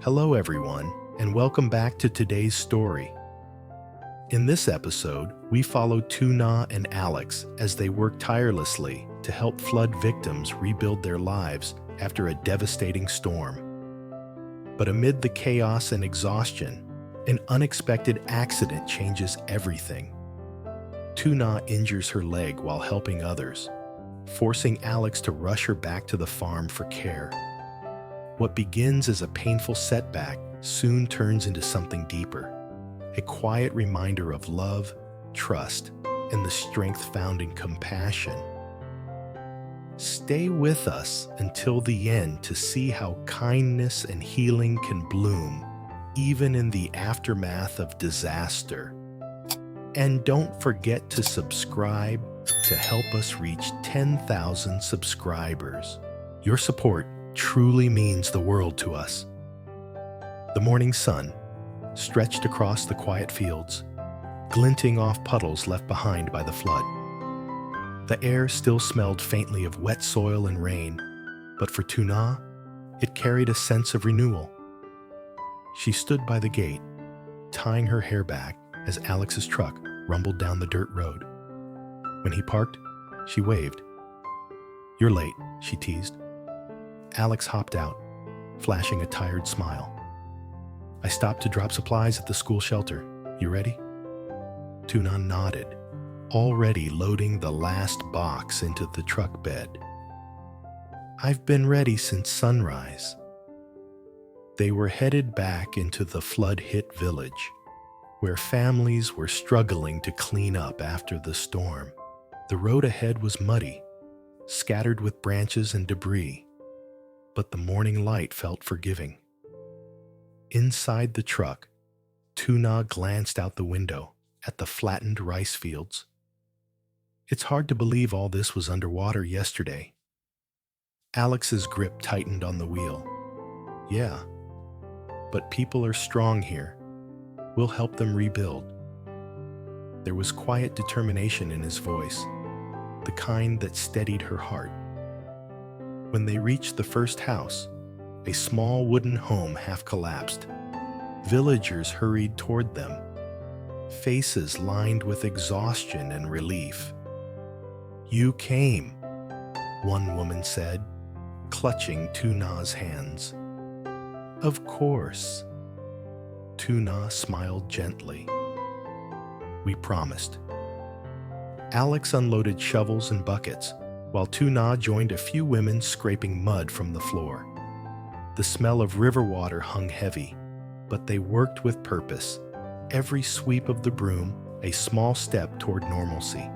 Hello, everyone, and welcome back to today's story. In this episode, we follow Tuna and Alex as they work tirelessly to help flood victims rebuild their lives after a devastating storm. But amid the chaos and exhaustion, an unexpected accident changes everything. Tuna injures her leg while helping others, forcing Alex to rush her back to the farm for care. What begins as a painful setback soon turns into something deeper, a quiet reminder of love, trust, and the strength found in compassion. Stay with us until the end to see how kindness and healing can bloom, even in the aftermath of disaster. And don't forget to subscribe to help us reach 10,000 subscribers. Your support truly means the world to us. The morning sun stretched across the quiet fields, glinting off puddles left behind by the flood. The air still smelled faintly of wet soil and rain, but for Tuna, it carried a sense of renewal. She stood by the gate, tying her hair back as Alex's truck rumbled down the dirt road. When he parked, she waved. "You're late," she teased. Alex hopped out, flashing a tired smile. "I stopped to drop supplies at the school shelter. You ready?" Tuna nodded, already loading the last box into the truck bed. "I've been ready since sunrise." They were headed back into the flood-hit village, where families were struggling to clean up after the storm. The road ahead was muddy, scattered with branches and debris, but the morning light felt forgiving. Inside the truck, Tuna glanced out the window at the flattened rice fields. It's hard to believe all this was underwater yesterday. Alex's grip tightened on the wheel. "Yeah, but people are strong here. We'll help them rebuild." There was quiet determination in his voice, the kind that steadied her heart. When they reached the first house, a small wooden home half collapsed, villagers hurried toward them, faces lined with exhaustion and relief. "You came," one woman said, clutching Tuna's hands. "Of course." Tuna smiled gently. "We promised." Alex unloaded shovels and buckets, while Tuna joined a few women scraping mud from the floor. The smell of river water hung heavy, but they worked with purpose, every sweep of the broom a small step toward normalcy.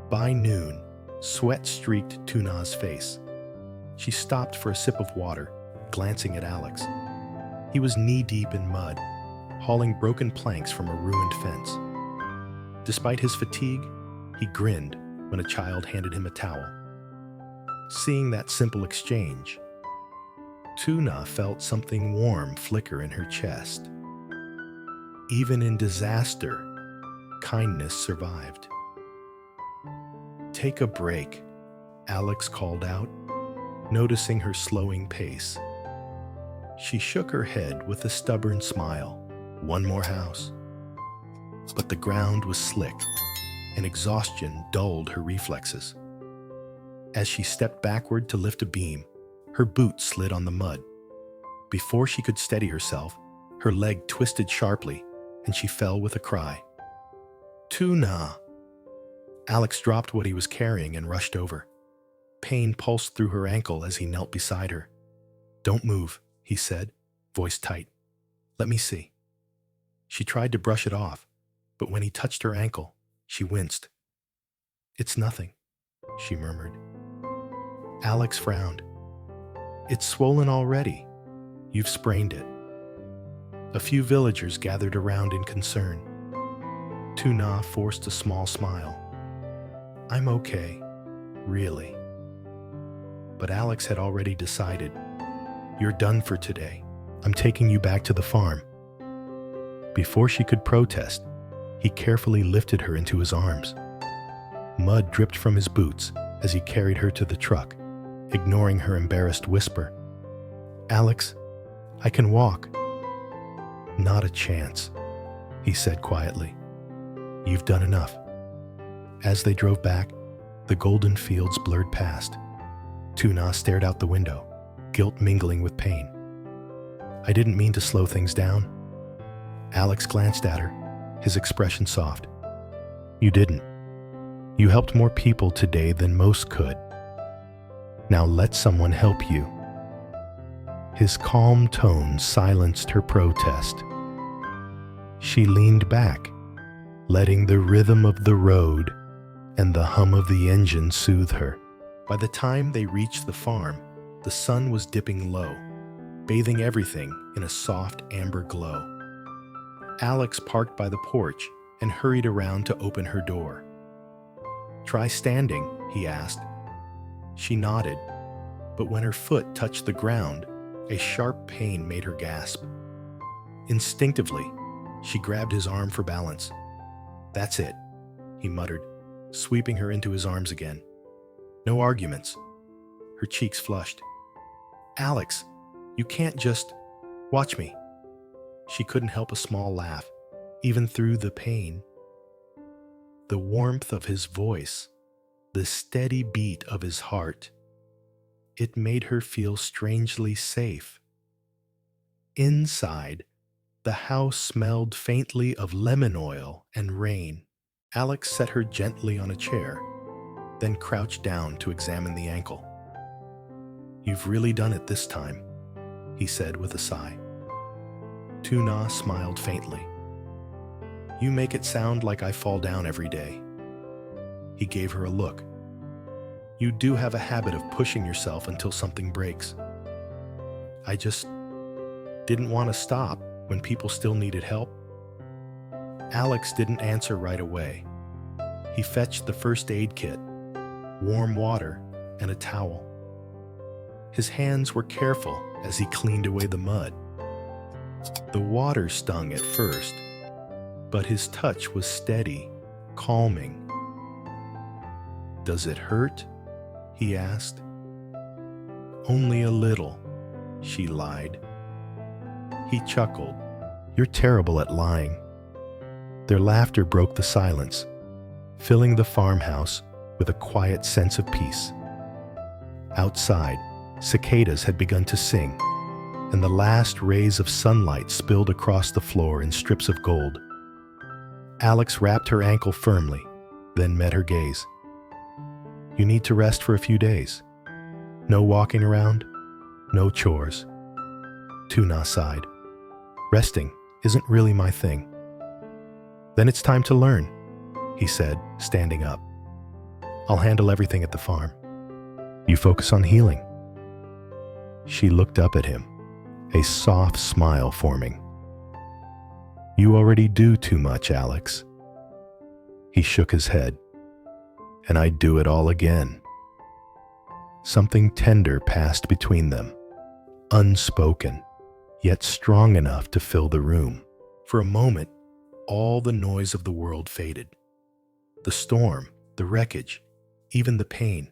By noon, sweat streaked Tuna's face. She stopped for a sip of water, glancing at Alex. He was knee-deep in mud, hauling broken planks from a ruined fence. Despite his fatigue, he grinned when a child handed him a towel. Seeing that simple exchange, Tuna felt something warm flicker in her chest. Even in disaster, kindness survived. "Take a break," Alex called out, noticing her slowing pace. She shook her head with a stubborn smile. One more house. But the ground was slick, and exhaustion dulled her reflexes. As she stepped backward to lift a beam, her boot slid on the mud. Before she could steady herself, her leg twisted sharply, and she fell with a cry. "Tuna!" Alex dropped what he was carrying and rushed over. Pain pulsed through her ankle as he knelt beside her. "Don't move," he said, voice tight. "Let me see." She tried to brush it off, but when he touched her ankle, she winced. "It's nothing," she murmured. Alex frowned. "It's swollen already. You've sprained it." A few villagers gathered around in concern. Tuna forced a small smile. "I'm okay, really." But Alex had already decided. "You're done for today. I'm taking you back to the farm." Before she could protest, he carefully lifted her into his arms. Mud dripped from his boots as he carried her to the truck, ignoring her embarrassed whisper. "Alex, I can walk." "Not a chance," he said quietly. "You've done enough." As they drove back, the golden fields blurred past. Tuna stared out the window, guilt mingling with pain. "I didn't mean to slow things down." Alex glanced at her, his expression soft. "You didn't. You helped more people today than most could. Now let someone help you." His calm tone silenced her protest. She leaned back, letting the rhythm of the road and the hum of the engine soothe her. By the time they reached the farm, the sun was dipping low, bathing everything in a soft amber glow. Alex parked by the porch and hurried around to open her door. "Try standing," he asked. She nodded, but when her foot touched the ground, a sharp pain made her gasp. Instinctively, she grabbed his arm for balance. "That's it," he muttered, sweeping her into his arms again. No arguments. Her cheeks flushed. "Alex, you can't just... Watch me." She couldn't help a small laugh, even through the pain. The warmth of his voice, the steady beat of his heart, it made her feel strangely safe. Inside, the house smelled faintly of lemon oil and rain. Alex set her gently on a chair, then crouched down to examine the ankle. "You've really done it this time," he said with a sigh. Tuna smiled faintly. "You make it sound like I fall down every day." He gave her a look. "You do have a habit of pushing yourself until something breaks. I just didn't want to stop when people still needed help." Alex didn't answer right away. He fetched the first aid kit, warm water, and a towel. His hands were careful as he cleaned away the mud. The water stung at first, but his touch was steady, calming. "Does it hurt?" he asked. "Only a little," she lied. He chuckled. "You're terrible at lying." Their laughter broke the silence, filling the farmhouse with a quiet sense of peace. Outside, cicadas had begun to sing, and the last rays of sunlight spilled across the floor in strips of gold. Alex wrapped her ankle firmly, then met her gaze. "You need to rest for a few days. No walking around, no chores." Tuna sighed. "Resting isn't really my thing." "Then it's time to learn," he said, standing up. "I'll handle everything at the farm. You focus on healing." She looked up at him, a soft smile forming. "You already do too much, Alex." He shook his head. "And I'd do it all again." Something tender passed between them, unspoken, yet strong enough to fill the room. For a moment, all the noise of the world faded. The storm, the wreckage, even the pain.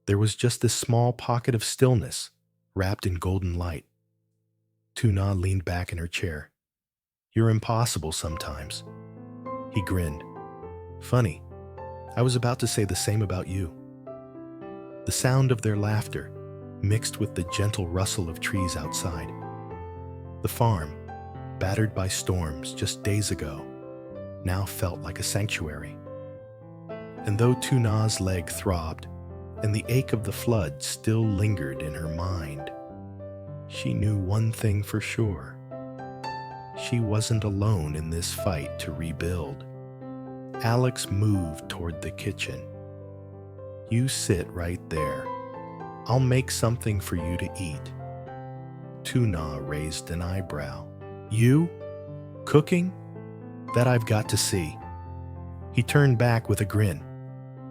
There was just this small pocket of stillness, wrapped in golden light. Tuna leaned back in her chair. "You're impossible sometimes." He grinned. "Funny, I was about to say the same about you." The sound of their laughter mixed with the gentle rustle of trees outside. The farm, battered by storms just days ago, now felt like a sanctuary. And though Tuna's leg throbbed, and the ache of the flood still lingered in her mind, she knew one thing for sure. She wasn't alone in this fight to rebuild. Alex moved toward the kitchen. "You sit right there. I'll make something for you to eat." Tuna raised an eyebrow. "You? Cooking? That I've got to see." He turned back with a grin.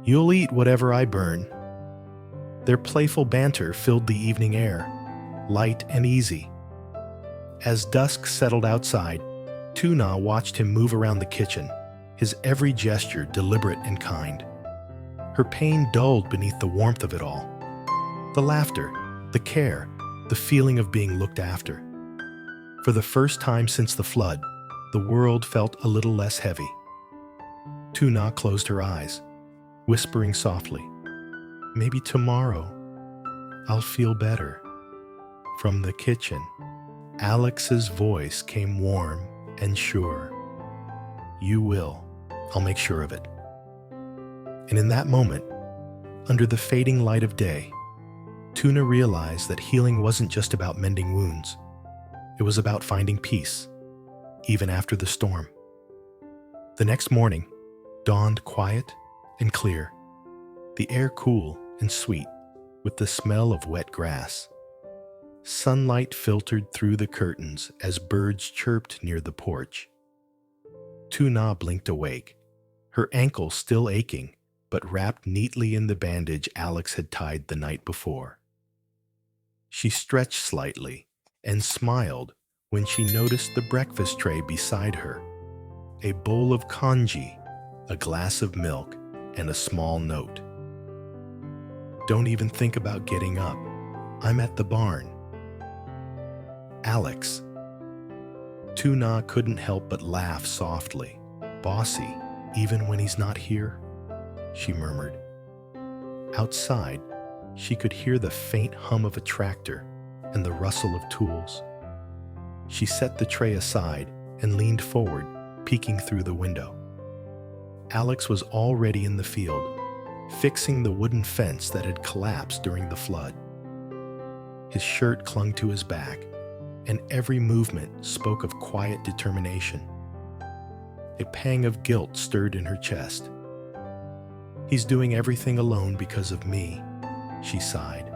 "You'll eat whatever I burn." Their playful banter filled the evening air, light and easy. As dusk settled outside, Tuna watched him move around the kitchen, his every gesture deliberate and kind. Her pain dulled beneath the warmth of it all. The laughter, the care, the feeling of being looked after. For the first time since the flood, the world felt a little less heavy. Tuna closed her eyes, whispering softly, "Maybe tomorrow I'll feel better." From the kitchen, Alex's voice came warm and sure. "You will. I'll make sure of it." And in that moment, under the fading light of day, Tuna realized that healing wasn't just about mending wounds. It was about finding peace, even after the storm. The next morning dawned quiet and clear, the air cool and sweet, with the smell of wet grass. Sunlight filtered through the curtains as birds chirped near the porch. Tuna blinked awake, her ankle still aching, but wrapped neatly in the bandage Alex had tied the night before. She stretched slightly and smiled when she noticed the breakfast tray beside her, a bowl of congee, a glass of milk, and a small note. "Don't even think about getting up. I'm at the barn." Alex. Tuna couldn't help but laugh softly. "Bossy, even when he's not here?" she murmured. Outside, she could hear the faint hum of a tractor and the rustle of tools. She set the tray aside and leaned forward, peeking through the window. Alex was already in the field, fixing the wooden fence that had collapsed during the flood. His shirt clung to his back, and every movement spoke of quiet determination. A pang of guilt stirred in her chest. "He's doing everything alone because of me," she sighed.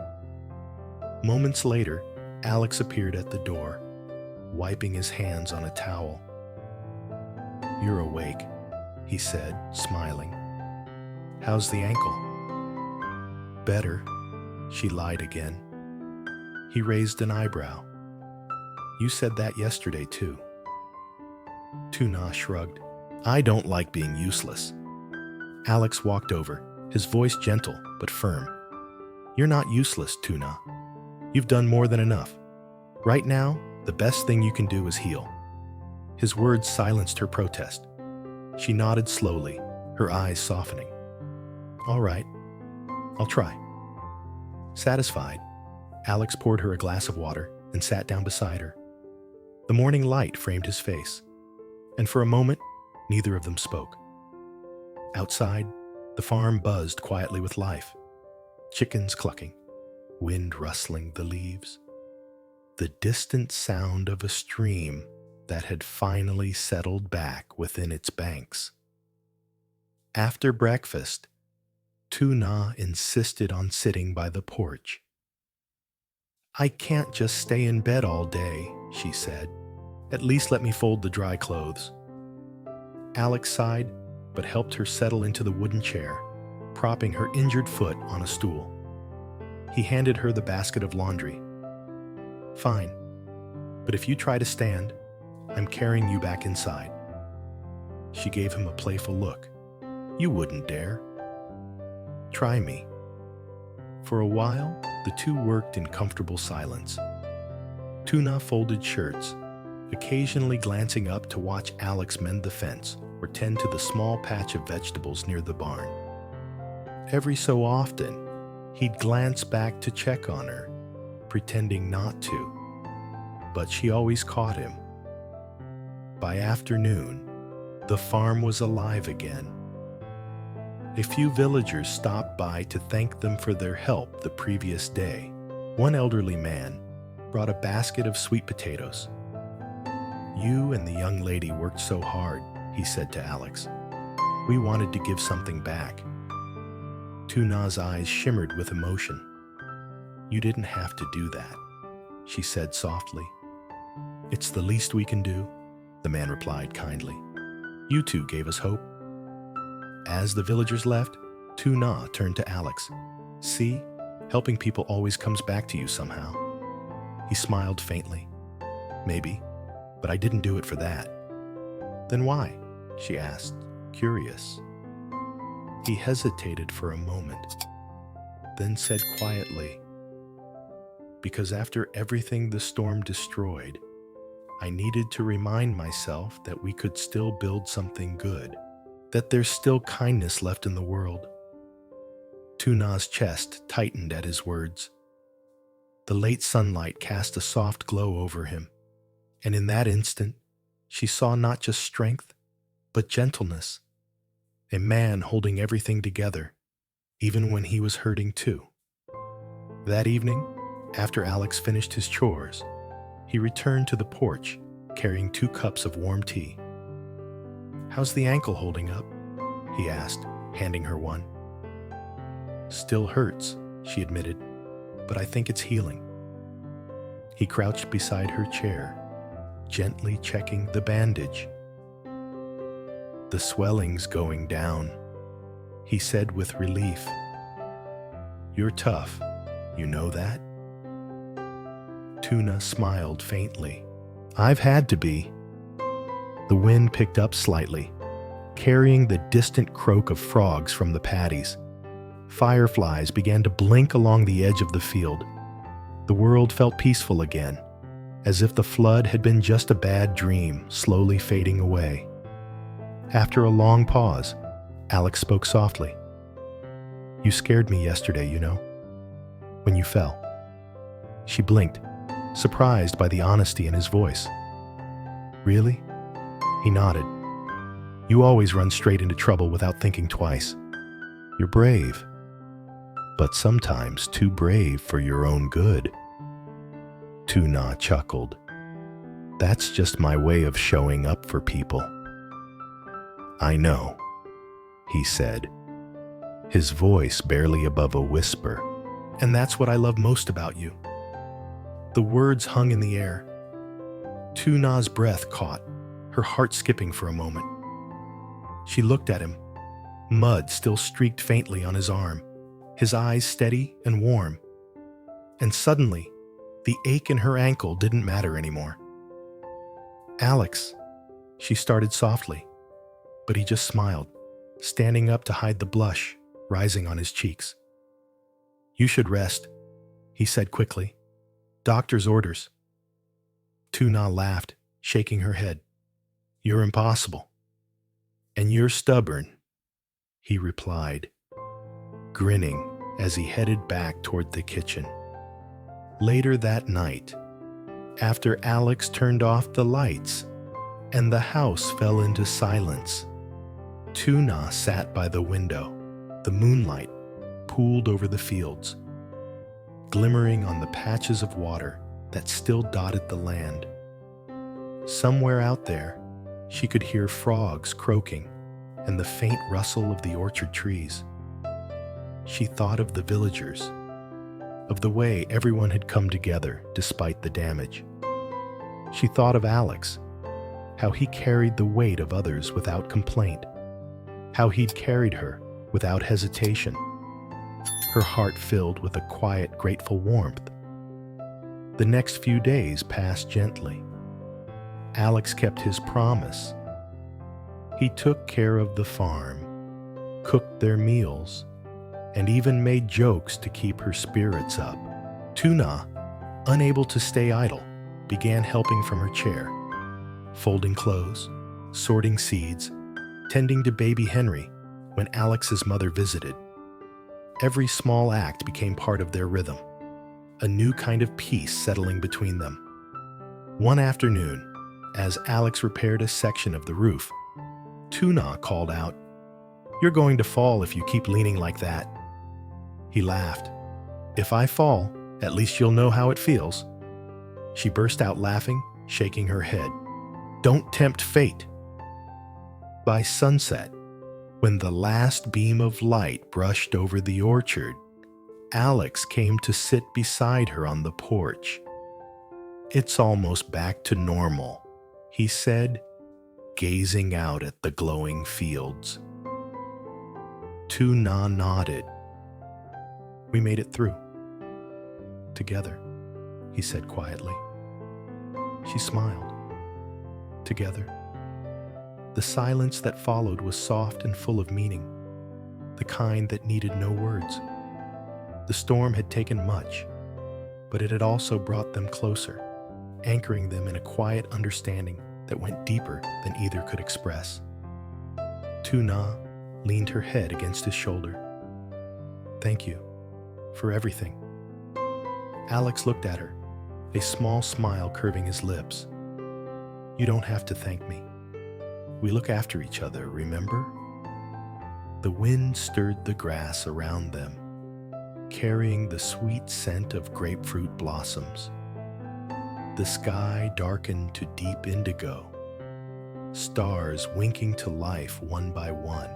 Moments later, Alex appeared at the door, wiping his hands on a towel. "You're awake," he said, smiling. "How's the ankle?" "Better," she lied again. He raised an eyebrow. "You said that yesterday, too." Tuna shrugged. "I don't like being useless." Alex walked over, his voice gentle but firm. "You're not useless, Tuna. You've done more than enough. Right now, the best thing you can do is heal." His words silenced her protest. She nodded slowly, her eyes softening. "All right, I'll try." Satisfied, Alex poured her a glass of water and sat down beside her. The morning light framed his face, and for a moment, neither of them spoke. Outside, the farm buzzed quietly with life. Chickens clucking, wind rustling the leaves, the distant sound of a stream that had finally settled back within its banks. After breakfast, Tuna insisted on sitting by the porch. "I can't just stay in bed all day," she said. "At least let me fold the dry clothes." Alex sighed, but helped her settle into the wooden chair, propping her injured foot on a stool. He handed her the basket of laundry. "Fine, but if you try to stand, I'm carrying you back inside." She gave him a playful look. "You wouldn't dare." "Try me." For a while, the two worked in comfortable silence. Tuna folded shirts, occasionally glancing up to watch Alex mend the fence or tend to the small patch of vegetables near the barn. Every so often, he'd glance back to check on her, pretending not to, but she always caught him. By afternoon, the farm was alive again. A few villagers stopped by to thank them for their help the previous day. One elderly man brought a basket of sweet potatoes. "You and the young lady worked so hard," he said to Alex. "We wanted to give something back." Tuna's eyes shimmered with emotion. "You didn't have to do that," she said softly. "It's the least we can do," the man replied kindly. "You two gave us hope." As the villagers left, Tuna turned to Alex. "See, helping people always comes back to you somehow." He smiled faintly. "Maybe, but I didn't do it for that." "Then why?" she asked, curious. He hesitated for a moment, then said quietly, "Because after everything the storm destroyed, I needed to remind myself that we could still build something good, that there's still kindness left in the world. Tuna's chest tightened at his words. The late sunlight cast a soft glow over him, and in that instant, she saw not just strength, but gentleness. A man holding everything together, even when he was hurting too. That evening, after Alex finished his chores, he returned to the porch, carrying 2 cups of warm tea. "How's the ankle holding up?" he asked, handing her one. "Still hurts," she admitted, "but I think it's healing." He crouched beside her chair, gently checking the bandage. "The swelling's going down," he said with relief. "You're tough, you know that?" Tuna smiled faintly. "I've had to be." The wind picked up slightly, carrying the distant croak of frogs from the paddies. Fireflies began to blink along the edge of the field. The world felt peaceful again, as if the flood had been just a bad dream slowly fading away. After a long pause, Alex spoke softly. "You scared me yesterday, you know, when you fell." She blinked, surprised by the honesty in his voice. "Really?" He nodded. "You always run straight into trouble without thinking twice. You're brave, but sometimes too brave for your own good." Tuna chuckled. "That's just my way of showing up for people." "I know," he said, his voice barely above a whisper. "And that's what I love most about you." The words hung in the air. Tuna's breath caught, her heart skipping for a moment. She looked at him. Mud still streaked faintly on his arm, his eyes steady and warm. And suddenly, the ache in her ankle didn't matter anymore. "Alex," she started softly, but he just smiled, standing up to hide the blush rising on his cheeks. "You should rest," he said quickly. "Doctor's orders." Tuna laughed, shaking her head. "You're impossible." "And you're stubborn," he replied, grinning as he headed back toward the kitchen. Later that night, after Alex turned off the lights and the house fell into silence, Tuna sat by the window. The moonlight pooled over the fields, glimmering on the patches of water that still dotted the land. Somewhere out there, she could hear frogs croaking and the faint rustle of the orchard trees. She thought of the villagers, of the way everyone had come together despite the damage. She thought of Alex, how he carried the weight of others without complaint, how he'd carried her without hesitation. Her heart filled with a quiet, grateful warmth. The next few days passed gently. Alex kept his promise. He took care of the farm, cooked their meals, and even made jokes to keep her spirits up. Tuna, unable to stay idle, began helping from her chair, folding clothes, sorting seeds, tending to baby Henry when Alex's mother visited. Every small act became part of their rhythm, a new kind of peace settling between them. One afternoon, as Alex repaired a section of the roof, Tuna called out, "You're going to fall if you keep leaning like that." He laughed. "If I fall, at least you'll know how it feels." She burst out laughing, shaking her head. "Don't tempt fate." By sunset, when the last beam of light brushed over the orchard, Alex came to sit beside her on the porch. "It's almost back to normal," he said, gazing out at the glowing fields. Tuna nodded. "We made it through. Together," he said quietly. She smiled. Together. The silence that followed was soft and full of meaning, the kind that needed no words. The storm had taken much, but it had also brought them closer, anchoring them in a quiet understanding that went deeper than either could express. Tuna leaned her head against his shoulder. "Thank you for everything." Alex looked at her, a small smile curving his lips. "You don't have to thank me. We look after each other, remember?" The wind stirred the grass around them, carrying the sweet scent of grapefruit blossoms. The sky darkened to deep indigo, stars winking to life one by one.